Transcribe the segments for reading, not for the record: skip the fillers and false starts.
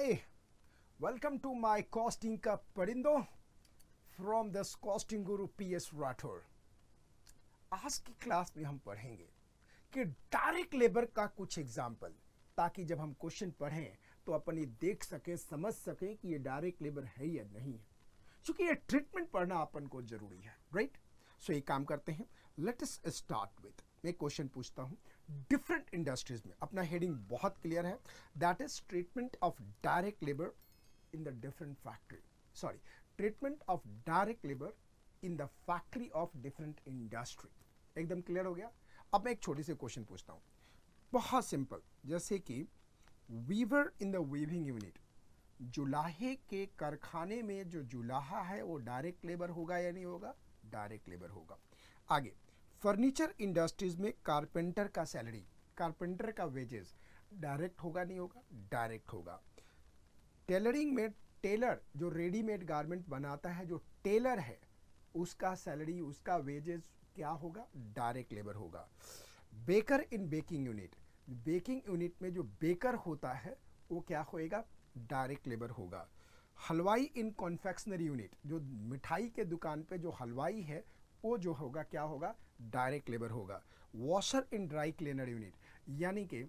Hi, welcome to my costing का परिंदो from this costing guru PS Rathore. आज की class में हम पढ़ेंगे कि डायरेक्ट लेबर का कुछ एग्जाम्पल, ताकि जब हम क्वेश्चन पढ़ें तो अपन ये देख सकें, समझ सकें कि ये डायरेक्ट लेबर है या नहीं है, क्योंकि ये ट्रीटमेंट पढ़ना अपन को जरूरी है, राइट। सो ये काम करते हैं, लेट अस स्टार्ट विद, मैं क्वेश्चन पूछता हूँ डिफरेंट इंडस्ट्रीज में। अपना हेडिंग बहुत क्लियर है, that is treatment of direct labour in the different factory, sorry, treatment of direct labour in the factory of different industry. एकदम क्लियर हो गया। अब मैं एक छोटी सी क्वेश्चन पूछता हूँ, बहुत सिंपल, जैसे कि weaver in the weaving unit, जुलाहे के कारखाने में जो जुलाहा है वो डायरेक्ट लेबर होगा या नहीं होगा? डायरेक्ट लेबर होगा। आगे, फर्नीचर इंडस्ट्रीज में कारपेंटर का सैलरी, कारपेंटर का वेजेस डायरेक्ट होगा नहीं होगा? डायरेक्ट होगा। टेलरिंग में टेलर जो रेडीमेड गारमेंट बनाता है, जो टेलर है, उसका सैलरी, उसका वेजेस क्या होगा? डायरेक्ट लेबर होगा। बेकर इन बेकिंग यूनिट, बेकिंग यूनिट में जो बेकर होता है वो क्या होएगा? डायरेक्ट लेबर होगा। हलवाई इन कॉन्फेक्शनरी यूनिट, जो मिठाई के दुकान पे जो हलवाई है वो जो होगा क्या होगा? डायरेक्ट लेबर होगा। Washer in dry cleaner unit, यानी कि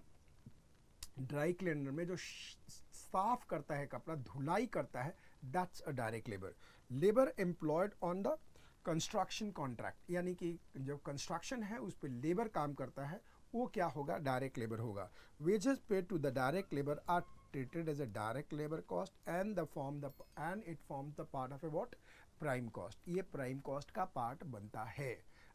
ड्राई क्लीनर में जो साफ करता है कपड़ा, धुलाई करता है, that's a direct labour. Labour employed on the construction contract, यानी कि जो कंस्ट्रक्शन है उस पर लेबर काम करता है, वो क्या होगा? डायरेक्ट लेबर होगा। Wages paid to the direct labour are treated as a direct labor cost and it forms the part of a what? Prime cost. ये प्राइम कॉस्ट का पार्ट बनता है।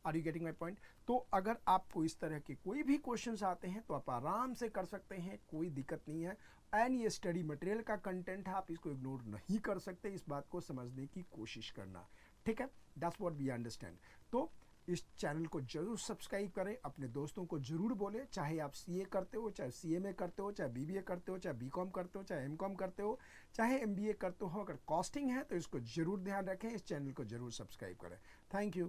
Are you getting my point? तो अगर आपको इस तरह के कोई भी क्वेश्चंस आते हैं तो आप आराम से कर सकते हैं, कोई दिक्कत नहीं है। एंड ये स्टडी मटेरियल का कंटेंट है, आप इसको इग्नोर नहीं कर सकते, इस बात को समझने की कोशिश करना, ठीक है? That's what we understand. तो इस चैनल को जरूर सब्सक्राइब करें, अपने दोस्तों को जरूर बोलें, चाहे आप सीए करते हो, चाहे सीएमए करते हो, चाहे बीबीए करते हो, चाहे बीकॉम करते हो, चाहे एमकॉम करते हो, चाहे एमबीए करते हो। अगर कॉस्टिंग है तो इसको जरूर ध्यान रखें, इस चैनल को जरूर सब्सक्राइब करें। Thank you.